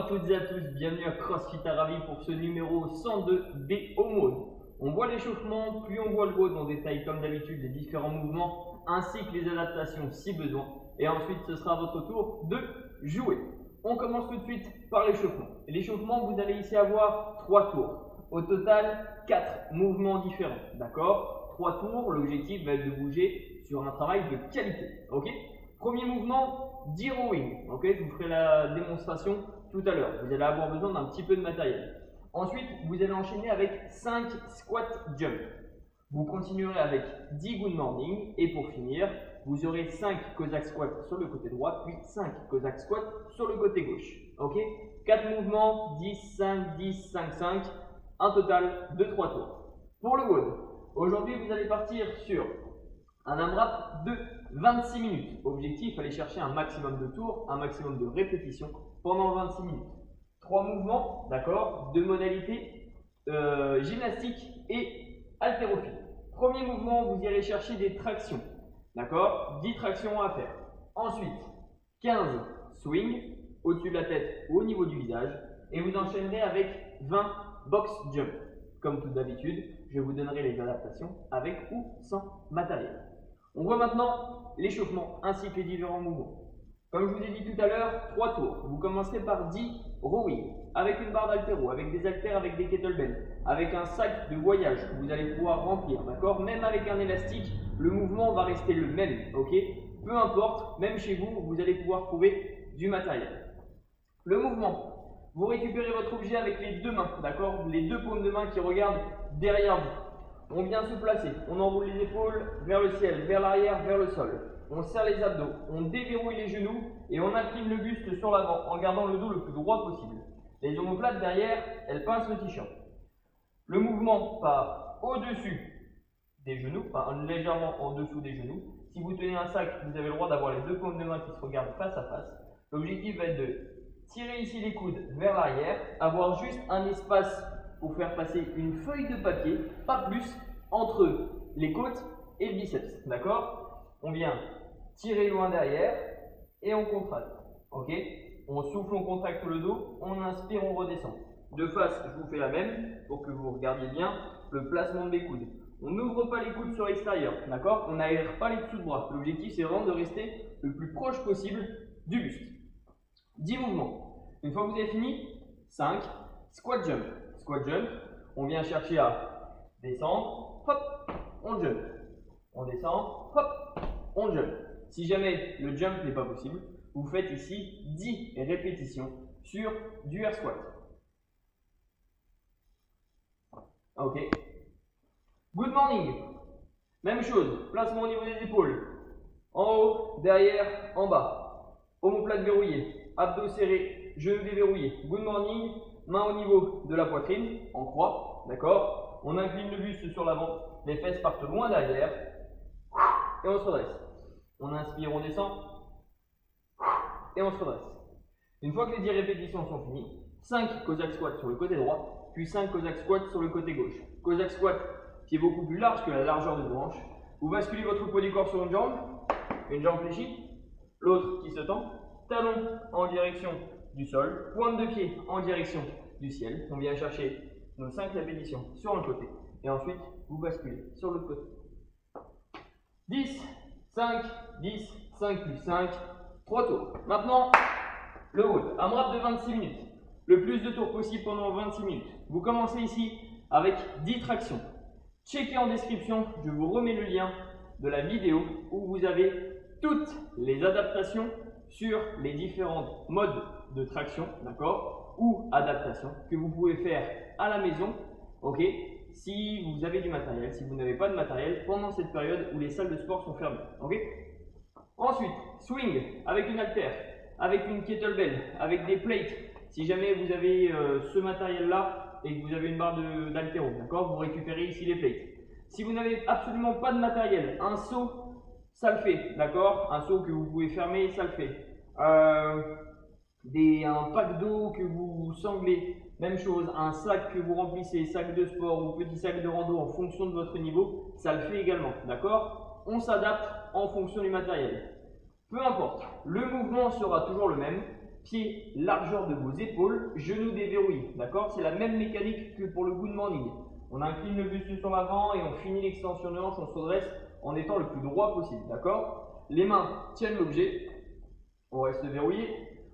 toutes et à tous, bienvenue à CrossFit Arabi pour ce numéro 102 des hauts modes. On voit l'échauffement, puis on voit le WOD, on détaille comme d'habitude les différents mouvements ainsi que les adaptations si besoin. Et ensuite ce sera à votre tour de jouer. On commence tout de suite par l'échauffement. L'échauffement, vous allez ici avoir 3 tours. Au total, 4 mouvements différents. D'accord? 3 tours, l'objectif va être de bouger sur un travail de qualité. Ok? Premier mouvement, D-rowing. Ok, je vous ferai la démonstration tout à l'heure. Vous allez avoir besoin d'un petit peu de matériel. Ensuite, vous allez enchaîner avec 5 squat jump. Vous continuerez avec 10 good morning. Et pour finir, vous aurez 5 Cossack squats sur le côté droit, puis 5 Cossack squats sur le côté gauche. Ok, 4 mouvements, 10, 5, 10, 5, 5. Un total de 3 tours. Pour le WOD, aujourd'hui, vous allez partir sur un AMRAP de 26 minutes. Objectif, aller chercher un maximum de tours, un maximum de répétitions pendant 26 minutes. 3 mouvements, d'accord, de modalités gymnastique et haltérophile. Premier mouvement, vous irez chercher des tractions, d'accord, 10 tractions à faire. Ensuite, 15 swing au-dessus de la tête ou au niveau du visage. Et vous enchaînerez avec 20 box jump. Comme tout d'habitude, je vous donnerai les adaptations avec ou sans matériel. On voit maintenant l'échauffement ainsi que les différents mouvements. Comme je vous ai dit tout à l'heure, 3 tours. Vous commencerez par 10 rowing avec une barre d'haltéro, avec des haltères, avec des kettlebells, avec un sac de voyage que vous allez pouvoir remplir, d'accord? Même avec un élastique, le mouvement va rester le même, ok? Peu importe, même chez vous, vous allez pouvoir trouver du matériel. Le mouvement, vous récupérez votre objet avec les deux mains, d'accord? Les deux paumes de main qui regardent derrière vous. On vient se placer, on enroule les épaules vers le ciel, vers l'arrière, vers le sol. On serre les abdos, on déverrouille les genoux et on incline le buste sur l'avant en gardant le dos le plus droit possible. Les omoplates derrière, elles pincent le t-shirt. Le mouvement part au-dessus des genoux, enfin légèrement en dessous des genoux. Si vous tenez un sac, vous avez le droit d'avoir les deux paumes de main qui se regardent face à face. L'objectif va être de tirer ici les coudes vers l'arrière, avoir juste un espace pour faire passer une feuille de papier, pas plus, entre les côtes et le biceps, d'accord? On vient tirer loin derrière et on contracte, ok? On souffle, on contracte le dos, on inspire, on redescend. De face, je vous fais la même pour que vous regardiez bien le placement des coudes. On n'ouvre pas les coudes sur l'extérieur, d'accord? On n'aère pas les dessous de bras. L'objectif, c'est vraiment de rester le plus proche possible du buste. 10 mouvements. Une fois que vous avez fini, 5 squat jump. Squat jump, on vient chercher à descendre, hop, on jump. On descend, hop, on jump. Si jamais le jump n'est pas possible, vous faites ici 10 répétitions sur du air squat. Ok. Good morning. Même chose, placement au niveau des épaules. En haut, derrière, en bas. Omoplate verrouillée, abdos serrés, genoux déverrouillés. Good morning. Main au niveau de la poitrine, en croix, d'accord? On incline le buste sur l'avant, les fesses partent loin derrière, et on se redresse. On inspire, on descend, et on se redresse. Une fois que les 10 répétitions sont finies, 5 Cossack squats sur le côté droit, puis 5 Cossack squats sur le côté gauche. Cossack squat qui est beaucoup plus large que la largeur de vos hanches. Vous basculez votre poids du corps sur une jambe fléchie, l'autre qui se tend, talon en direction du sol, pointe de pied en direction du ciel. On vient chercher nos 5 répétitions sur un côté et ensuite vous basculez sur l'autre côté. 10, 5, 10, 5 plus 5, 3 tours. Maintenant, le WOD, AMRAP de 26 minutes. Le plus de tours possible pendant 26 minutes. Vous commencez ici avec 10 tractions. Checkez en description, je vous remets le lien de la vidéo où vous avez toutes les adaptations sur les différents modes de traction, d'accord, ou adaptation que vous pouvez faire à la maison, ok, si vous avez du matériel, si vous n'avez pas de matériel, pendant cette période où les salles de sport sont fermées, ok. Ensuite, swing avec une haltère, avec une kettlebell, avec des plates, si jamais vous avez ce matériel-là et que vous avez une barre d'haltéro, d'accord, vous récupérez ici les plates. Si vous n'avez absolument pas de matériel, un seau, ça le fait, d'accord? Un seau que vous pouvez fermer, ça le fait. Un pack d'eau que vous sanglez, même chose. Un sac que vous remplissez, sac de sport ou petit sac de rando en fonction de votre niveau, ça le fait également, d'accord? On s'adapte en fonction du matériel. Peu importe, le mouvement sera toujours le même. pieds, largeur de vos épaules, genoux déverrouillés. D'accord? C'est la même mécanique que pour le good morning. On incline le buste sur l'avant et on finit l'extension de hanche, on se redresse en étant le plus droit possible. D'accord? Les mains tiennent l'objet, on reste verrouillé.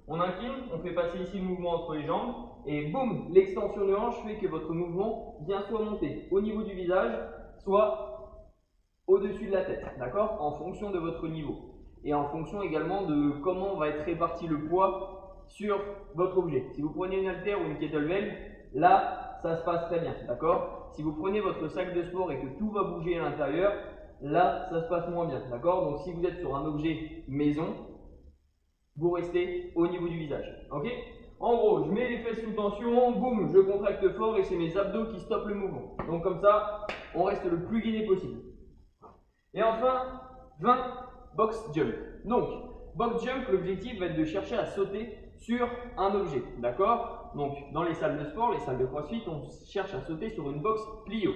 On incline, on fait passer ici le mouvement entre les jambes et boum, l'extension de hanche fait que votre mouvement vient soit monter au niveau du visage, soit au-dessus de la tête, d'accord? En fonction de votre niveau et en fonction également de comment va être réparti le poids sur votre objet. Si vous prenez une haltère ou une kettlebell, là, ça se passe très bien, d'accord? Si vous prenez votre sac de sport et que tout va bouger à l'intérieur, là, ça se passe moins bien, d'accord? Donc si vous êtes sur un objet maison, vous restez au niveau du visage, ok? En gros, je mets les fesses sous tension, boum, je contracte fort et c'est mes abdos qui stoppent le mouvement. Donc comme ça, on reste le plus gainé possible. Et enfin, 20 box jump. Donc, box jump, l'objectif va être de chercher à sauter sur un objet, d'accord? Donc, dans les salles de sport, les salles de crossfit, on cherche à sauter sur une box plio.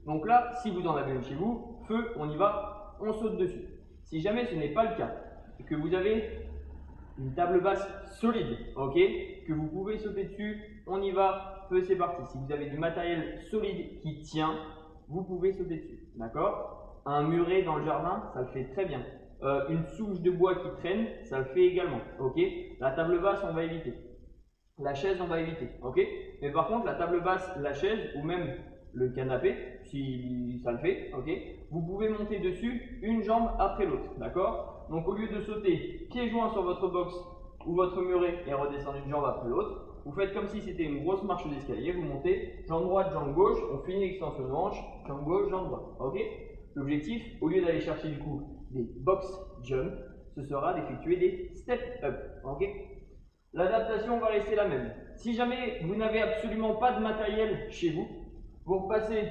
Donc là, si vous en avez une chez vous, feu, on y va, on saute dessus. Si jamais ce n'est pas le cas, et que vous avez une table basse solide, ok, que vous pouvez sauter dessus, on y va, feu, c'est parti. Si vous avez du matériel solide qui tient, vous pouvez sauter dessus, d'accord? Un muret dans le jardin, ça le fait très bien. Une souche de bois qui traîne, ça le fait également, ok? La table basse, on va éviter. La chaise, on va éviter, ok? Mais par contre, la table basse, la chaise ou même le canapé, si ça le fait, ok? Vous pouvez monter dessus une jambe après l'autre, d'accord? Donc au lieu de sauter pieds joints sur votre box ou votre muret et redescendre une jambe après l'autre, vous faites comme si c'était une grosse marche d'escalier, vous montez jambe droite, jambe gauche, on finit l'extension de hanche, jambe gauche, jambe droite, ok? L'objectif, au lieu d'aller chercher du coup des box jump, ce sera d'effectuer des step up, ok? L'adaptation va rester la même. Si jamais vous n'avez absolument pas de matériel chez vous, vous repassez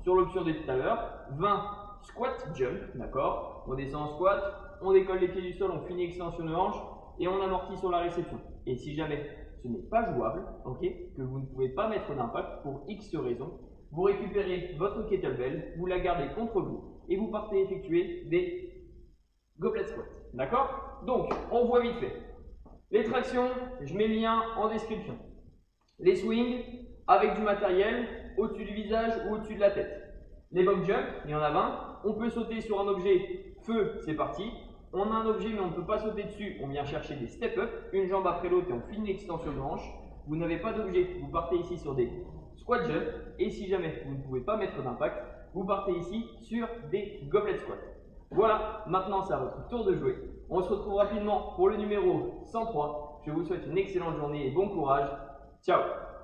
sur l'option de tout à l'heure, 20 squat jump, d'accord? On descend en squat, on décolle les pieds du sol, on finit extension de hanche et on amortit sur la réception. Et si jamais ce n'est pas jouable, ok, que vous ne pouvez pas mettre d'impact pour X raisons, vous récupérez votre kettlebell, vous la gardez contre vous et vous partez effectuer des goblet squats, d'accord? Donc, on voit vite fait. Les tractions, je mets le lien en description. Les swings, avec du matériel, au-dessus du visage ou au-dessus de la tête. Les box jump, il y en a 20. On peut sauter sur un objet, feu, c'est parti. On a un objet mais on ne peut pas sauter dessus, on vient chercher des step up, une jambe après l'autre et on finit l'extension de hanche. Vous n'avez pas d'objet, vous partez ici sur des squat jump. Et si jamais vous ne pouvez pas mettre d'impact, vous partez ici sur des goblet squats. Voilà, maintenant c'est à votre tour de jouer. On se retrouve rapidement pour le numéro 103. Je vous souhaite une excellente journée et bon courage. Ciao!